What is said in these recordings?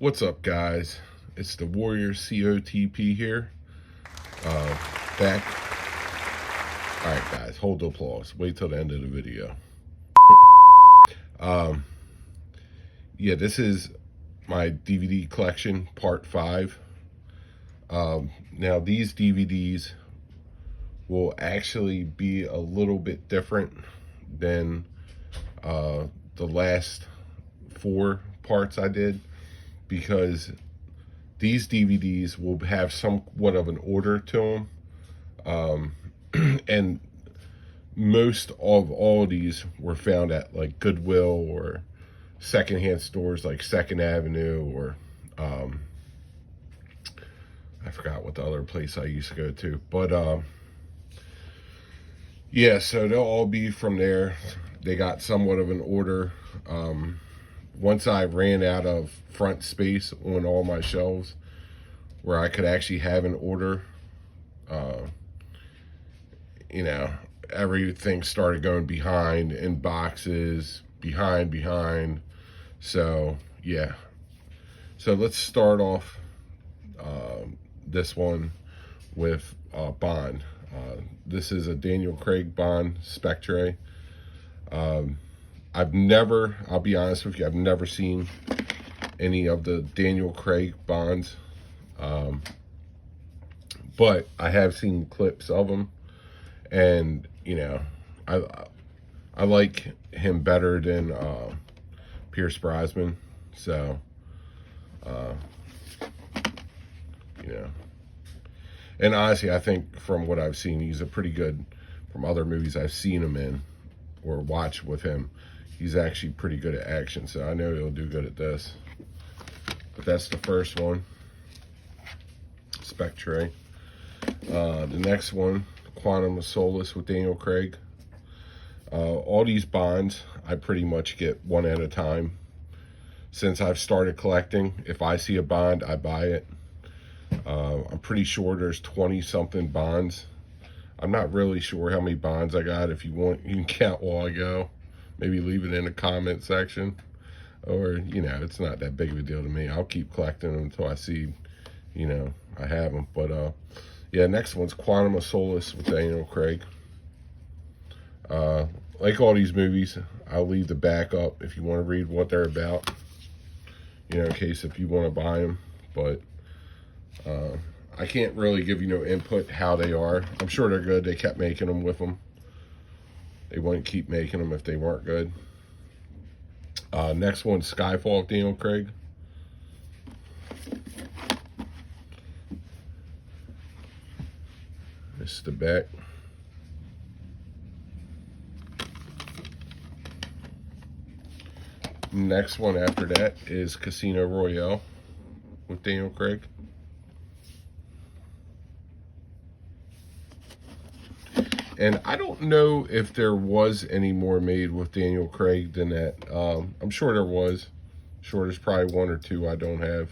What's up, guys? It's the Warrior COTP here. Back. Alright, guys, hold the applause. Wait till the end of the video. Yeah, this is my DVD collection, part 5. Now, these DVDs will actually be a little bit different than the last 4 parts I did, because these DVDs will have somewhat of an order to them. And most of all of these were found at like Goodwill or secondhand stores like Second Avenue, or I forgot what the other place I used to go to. But yeah, so they'll all be from there. They got somewhat of an order. Once I ran out of front space on all my shelves where I could actually have an order, you know, everything started going behind in boxes, behind. So, yeah. So let's start off this one with Bond. This is a Daniel Craig Bond Spectre. I'll be honest with you, I've never seen any of the Daniel Craig Bonds. But I have seen clips of them, and you know, I like him better than Pierce Brosnan. So, you know, and honestly, I think from what I've seen, he's a pretty good, from other movies I've seen him in or watched with him, he's actually pretty good at action. So I know he'll do good at this. But that's the first one, Spectre. The next one, Quantum of Solace with Daniel Craig. All these Bonds, I pretty much get one at a time. Since I've started collecting, if I see a Bond, I buy it. I'm pretty sure there's 20-something Bonds. I'm not really sure how many Bonds I got. If you want, you can count while I go. Maybe leave it in the comment section. Or, you know, it's not that big of a deal to me. I'll keep collecting them until I see, you know, I have them. But, yeah, next one's Quantum of Solace with Daniel Craig. Like all these movies, I'll leave the back up if you want to read what they're about, you know, in case if you want to buy them. But I can't really give you no input how they are. I'm sure they're good. They kept making them with them. They wouldn't keep making them if they weren't good. Next one, Skyfall of Daniel Craig. This is the back. Next one after that is Casino Royale with Daniel Craig. And I don't know if there was any more made with Daniel Craig than that. I'm sure there was. I'm sure there's probably 1 or 2 I don't have.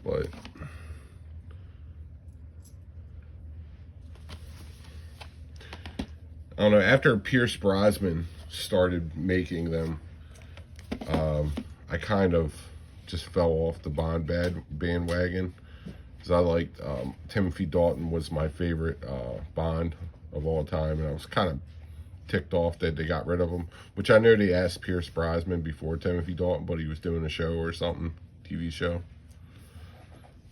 But I don't know. After Pierce Brosnan started making them, I kind of just fell off the Bond bandwagon. Because I liked Timothy Dalton was my favorite Bond of all time, and I was kind of ticked off that they got rid of him, which I know they asked Pierce Brosnan before Timothy Dalton, but he was doing a show or something, TV show.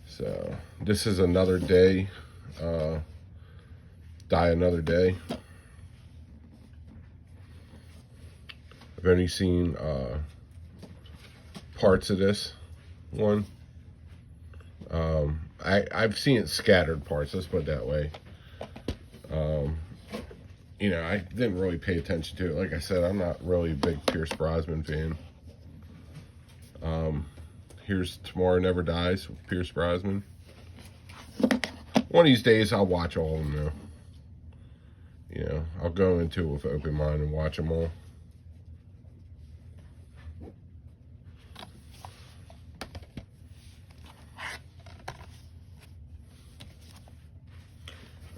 So this is Another Day, Die Another Day. I've only seen parts of this one. I've seen it scattered parts, let's put it that way. You know, I didn't really pay attention to it. Like I said, I'm not really a big Pierce Brosnan fan. Here's Tomorrow Never Dies with Pierce Brosnan. One of these days, I'll watch all of them, though. You know, I'll go into it with an open mind and watch them all.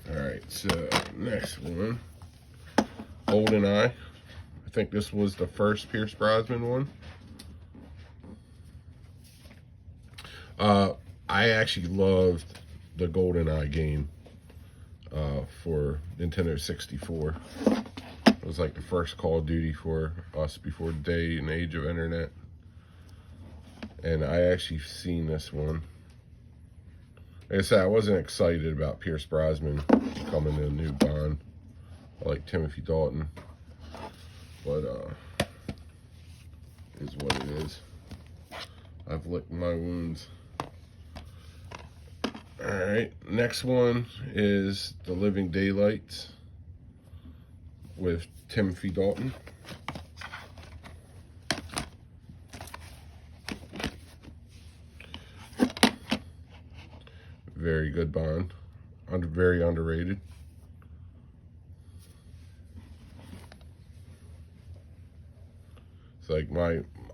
Alright, so next one, GoldenEye. I think this was the first Pierce Brosnan one. I actually loved the GoldenEye game for Nintendo 64. It was like the first Call of Duty for us before the day and age of internet. And I actually seen this one. Like I said, I wasn't excited about Pierce Brosnan becoming the new Bond. I like Timothy Dalton. But, is what it is. I've licked my wounds. Alright, next one is The Living Daylights with Timothy Dalton. Very good Bond. Very underrated. It's like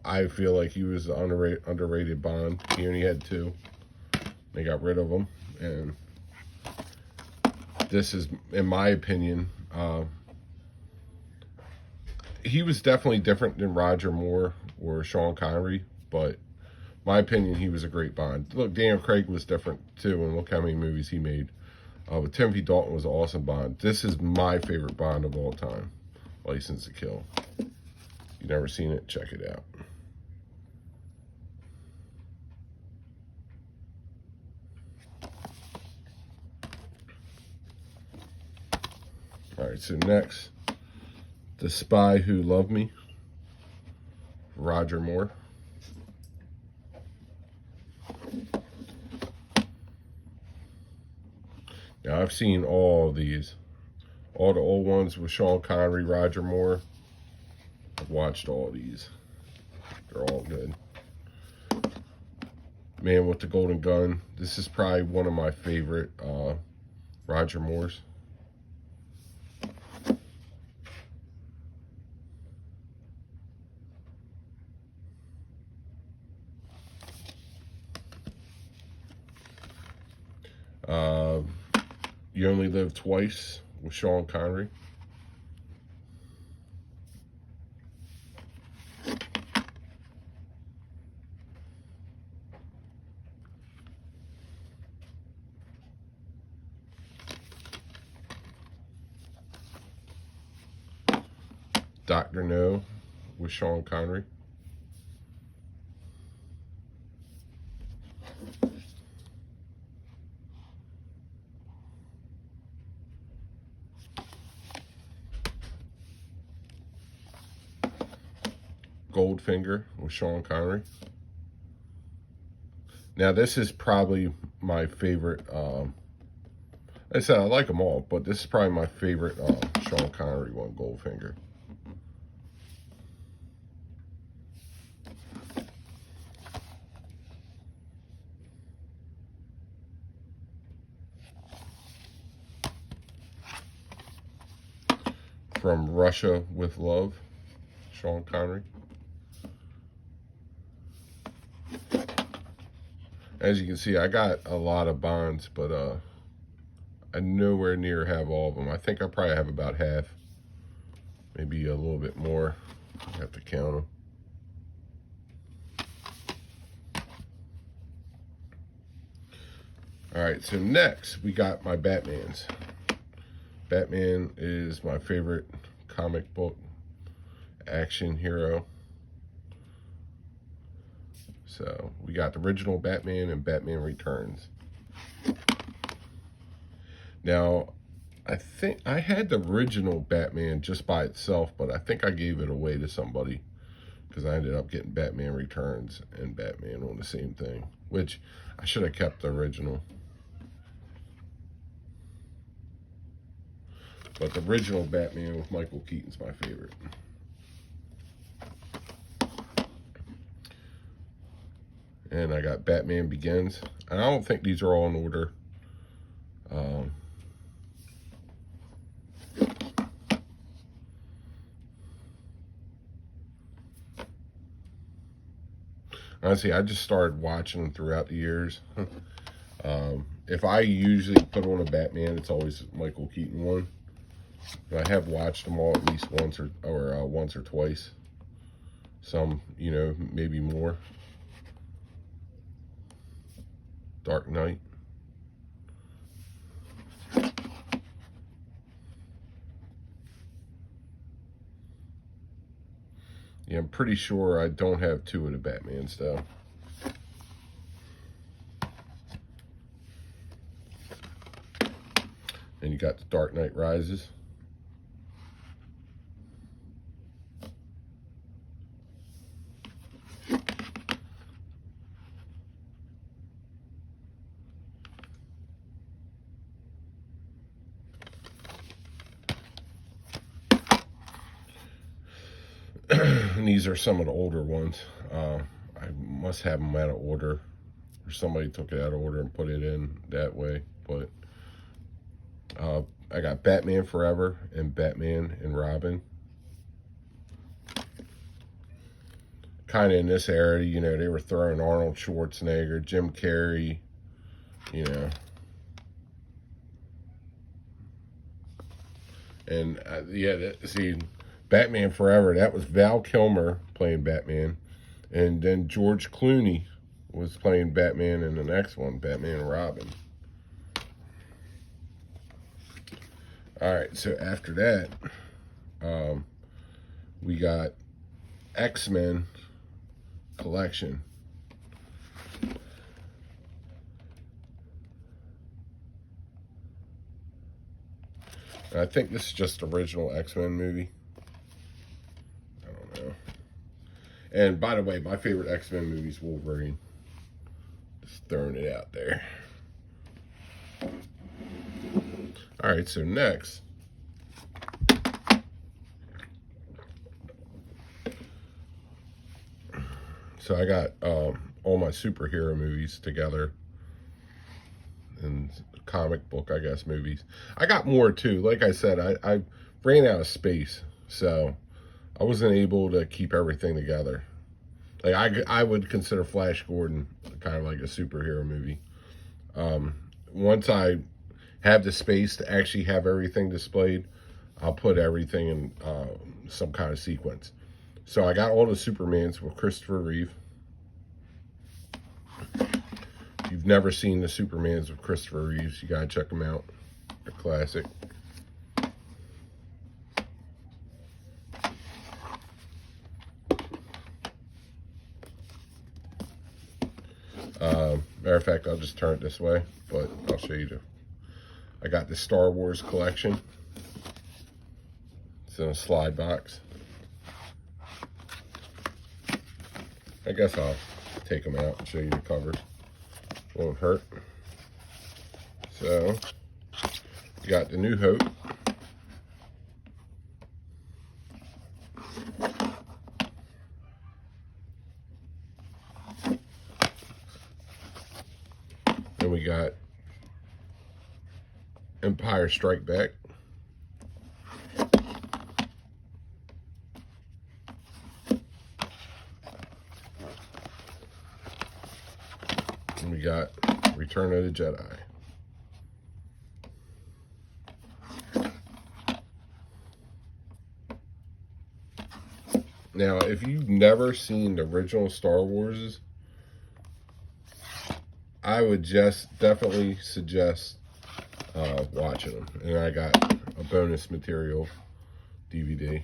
I feel like he was an underrated Bond. He only had 2. They got rid of him. And this is, in my opinion, he was definitely different than Roger Moore or Sean Connery, but my opinion, he was a great Bond. Look, Daniel Craig was different too, and look how many movies he made. But Timothy Dalton was an awesome Bond. This is my favorite Bond of all time, License to Kill. If you've never seen it, check it out. All right, so next, The Spy Who Loved Me, Roger Moore. Now, I've seen all of these. All the old ones with Sean Connery, Roger Moore. I've watched all these. They're all good. Man with the Golden Gun. This is probably one of my favorite Roger Moores. You Only Live Twice with Sean Connery. Dr. No with Sean Connery. Goldfinger with Sean Connery. Now, this is probably my favorite. Like I said, I like them all, but this is probably my favorite Sean Connery one, Goldfinger. From Russia with Love, Sean Connery. As you can see, I got a lot of Bonds, but I nowhere near have all of them. I think I probably have about half, maybe a little bit more. I have to count them. All right, so next we got my Batmans. Batman is my favorite comic book action hero. So we got the original Batman and Batman Returns. Now, I think I had the original Batman just by itself, but I think I gave it away to somebody because I ended up getting Batman Returns and Batman on the same thing, which I should have kept the original. But the original Batman with Michael Keaton's my favorite. And I got Batman Begins. And I don't think these are all in order. Honestly, I just started watching them throughout the years. If I usually put on a Batman, it's always Michael Keaton one. I have watched them all at least once or twice. Some, you know, maybe more. Dark Knight. Yeah, I'm pretty sure I don't have two of the Batmans, though. And you got the Dark Knight Rises. And these are some of the older ones. I must have them out of order, or somebody took it out of order and put it in that way. But I got Batman Forever and Batman and Robin. Kind of in this era, you know, they were throwing Arnold Schwarzenegger, Jim Carrey, you know. And yeah, see, Batman Forever, that was Val Kilmer playing Batman. And then George Clooney was playing Batman in the next one, Batman and Robin. All right, so after that, we got X-Men Collection. I think this is just original X-Men movie. I don't know. And by the way, my favorite X-Men movie is Wolverine. Just throwing it out there. All right, so next. So I got all my superhero movies together. And comic book, I guess, movies. I got more too. Like I said, I ran out of space. So I wasn't able to keep everything together. Like I would consider Flash Gordon kind of like a superhero movie. Once I have the space to actually have everything displayed, I'll put everything in some kind of sequence. So I got all the Supermans with Christopher Reeve. If you've never seen the Supermans with Christopher Reeves, you gotta check them out. They're classic. Matter of fact, I'll just turn it this way, but I'll show you. I got the Star Wars collection. It's in a slide box. I guess I'll take them out and show you the covers. Won't hurt. So, you got the New Hope. Then we got Empire Strike Back. And we got Return of the Jedi. Now, if you've never seen the original Star Wars, I would just definitely suggest watching them. And I got a bonus material DVD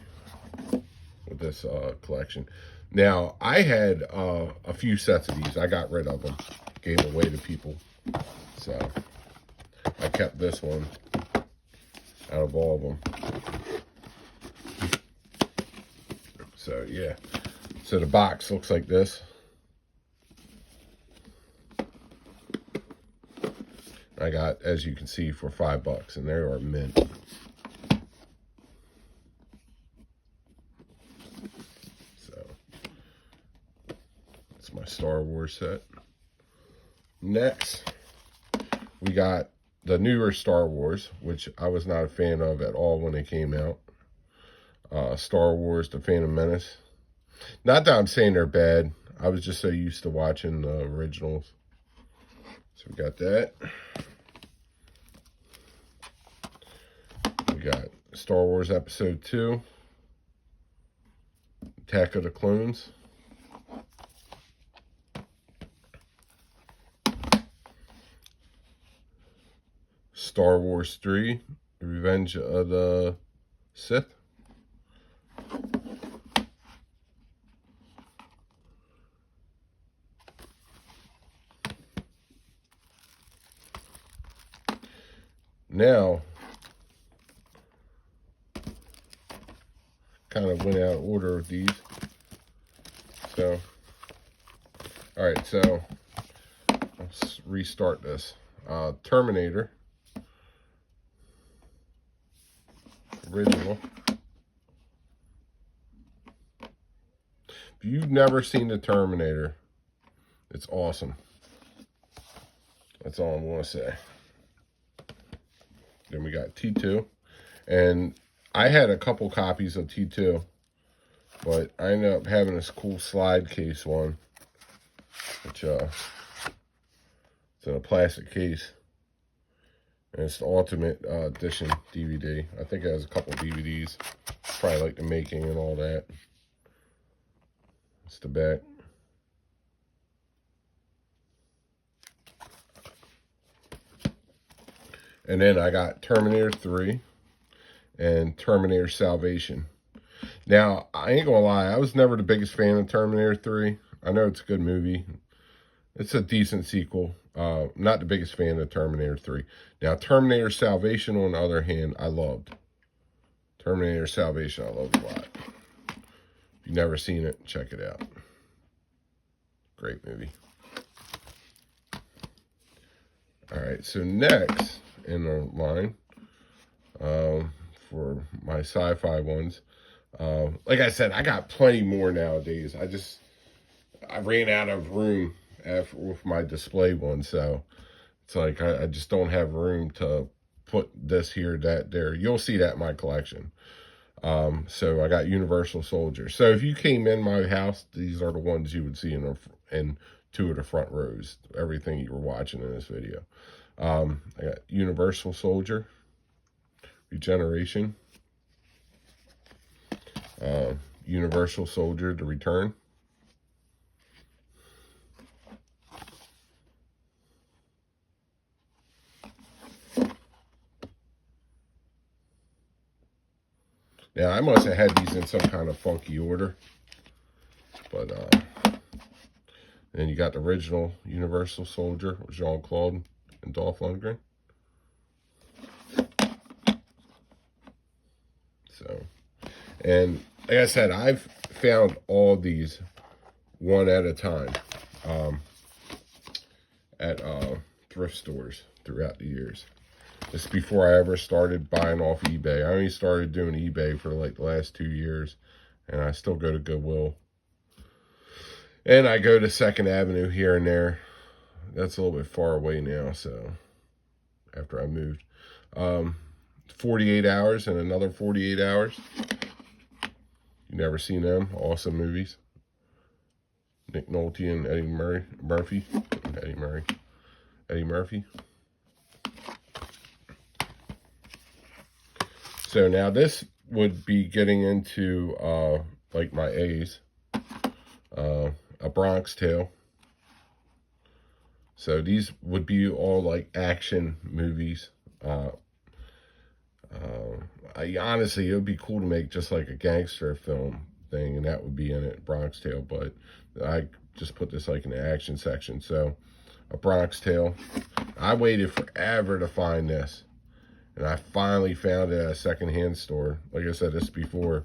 with this collection. Now, I had a few sets of these. I got rid of them, gave them away to people. So, I kept this one out of all of them. So, yeah. So, the box looks like this. I got, as you can see, for $5, and they are mint. So, that's my Star Wars set. Next, we got the newer Star Wars, which I was not a fan of at all when they came out. Star Wars, The Phantom Menace. Not that I'm saying they're bad. I was just so used to watching the originals. So we got that. We got Star Wars Episode 2. Attack of the Clones. Star Wars 3, Revenge of the Sith. Now, kind of went out of order of these. So, all right, so let's restart this. Terminator. Original. If you've never seen the Terminator, it's awesome. That's all I'm going to say. Then we got T2. And I had a couple copies of T2, but I ended up having this cool slide case one, which it's in a plastic case. And it's the Ultimate Edition DVD. I think it has a couple DVDs. Probably like the making and all that. It's the back. And then I got Terminator 3 and Terminator Salvation. Now, I ain't gonna lie, I was never the biggest fan of Terminator 3. I know it's a good movie. It's a decent sequel. Not the biggest fan of Terminator 3. Now, Terminator Salvation, on the other hand, I loved. Terminator Salvation, I loved a lot. If you've never seen it, check it out. Great movie. All right, so next in the line, for my sci-fi ones, like I said, I got plenty more nowadays. I ran out of room with my display one, so it's like I just don't have room to put this here, that, there. You'll see that in my collection. So I got Universal Soldier. So if you came in my house, these are the ones you would see in two of the front rows. Everything you were watching in this video. I got Universal Soldier, Regeneration, Universal Soldier, The Return, now I must have had these in some kind of funky order, but then you got the original Universal Soldier with Jean-Claude and Dolph Lundgren. So, and like I said, I've found all these one at a time at thrift stores throughout the years. This is before I ever started buying off eBay. I only started doing eBay for like the last 2 years, and I still go to Goodwill. And I go to 2nd Avenue here and there. That's a little bit far away now, so after I moved. 48 Hours and Another 48 Hours. You never seen them? Awesome movies. Nick Nolte and Eddie Murphy. Eddie Murphy. So now this would be getting into like my A's. A Bronx Tale. So these would be all like action movies. I honestly, it would be cool to make just like a gangster film thing, and that would be in it, Bronx Tale. But I just put this like in the action section. So A Bronx Tale. I waited forever to find this, and I finally found it at a secondhand store. Like I said this before.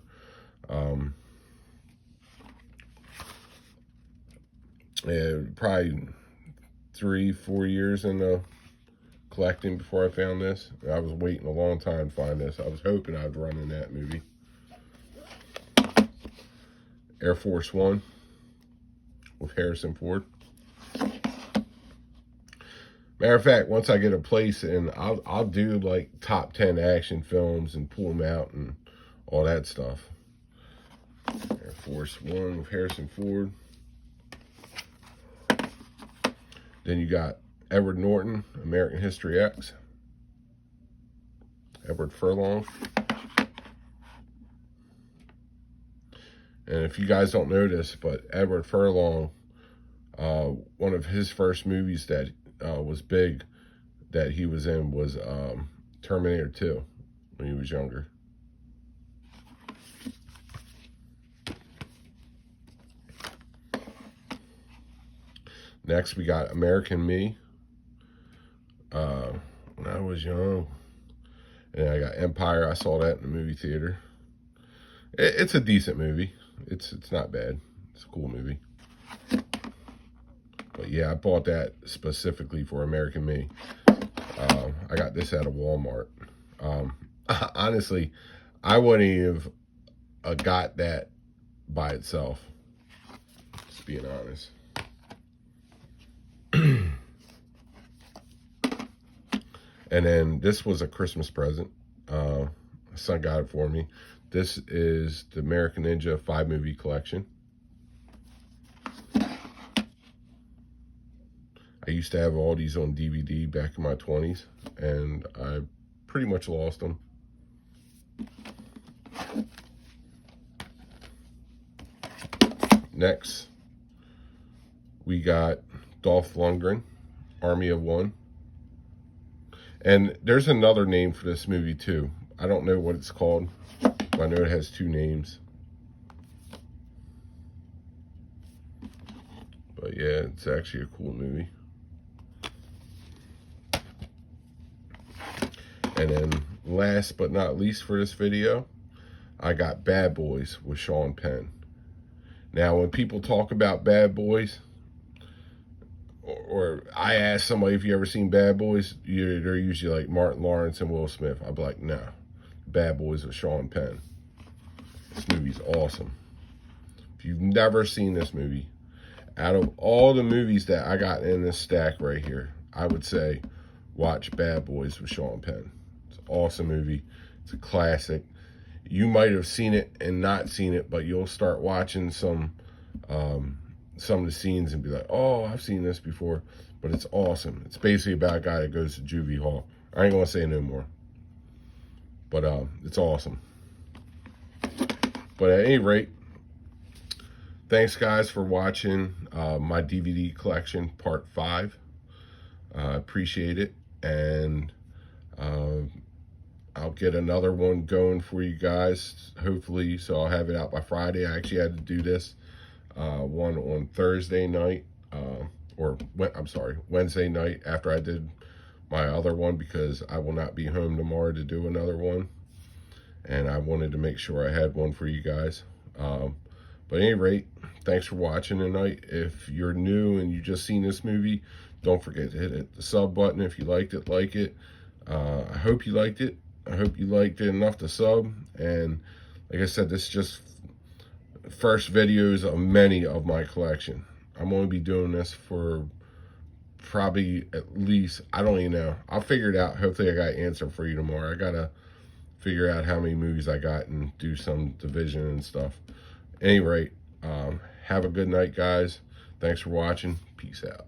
Probably 3-4 years into collecting before I found this. I was waiting a long time to find this. I was hoping I'd run in that movie. Air Force One with Harrison Ford. Matter of fact, once I get a place, and I'll do like top 10 action films and pull them out and all that stuff. Air Force One with Harrison Ford. Then you got Edward Norton, American History X. Edward Furlong. And if you guys don't know this, but Edward Furlong, one of his first movies that was big, that he was in was Terminator 2 when he was younger. Next, we got American Me. When I was young. And I got Empire. I saw that in the movie theater. It's a decent movie. It's not bad. It's a cool movie. But yeah, I bought that specifically for American Me. I got this out of Walmart. Honestly, I wouldn't have got that by itself. Just being honest. And then this was a Christmas present. My son got it for me. This is the American Ninja 5-movie collection. I used to have all these on DVD back in my 20s, and I pretty much lost them. Next, we got Dolph Lundgren, Army of One. And there's another name for this movie too. I don't know what it's called, but I know it has 2 names. But yeah, it's actually a cool movie. And then last but not least for this video, I got Bad Boys with Sean Penn. Now, when people talk about Bad Boys, or I ask somebody if you ever seen Bad Boys, they're usually like Martin Lawrence and Will Smith. I'd be like, no, Bad Boys with Sean Penn. This movie's awesome. If you've never seen this movie, out of all the movies that I got in this stack right here, I would say watch Bad Boys with Sean Penn. It's an awesome movie. It's a classic. You might have seen it and not seen it, but you'll start watching some of the scenes and be like, oh, I've seen this before. But it's awesome. It's basically about a guy that goes to juvie hall. I ain't gonna say no more, but it's awesome. But at any rate, thanks guys for watching my DVD collection part 5. Appreciate it, and I'll get another one going for you guys, hopefully, so I'll have it out by Friday. I actually had to do this one on Thursday night, Wednesday night after I did my other one, because I will not be home tomorrow to do another one, and I wanted to make sure I had one for you guys. But at any rate, thanks for watching tonight. If you're new and you just seen this movie, don't forget to hit the sub button. If you liked it, like it. I hope you liked it. I hope you liked it enough to sub. And like I said, this is just first videos of many of my collection. I'm going to be doing this for probably at least, I don't even know. I'll figure it out. Hopefully I got an answer for you tomorrow. I got to figure out how many movies I got and do some division and stuff. At any rate, have a good night, guys. Thanks for watching. Peace out.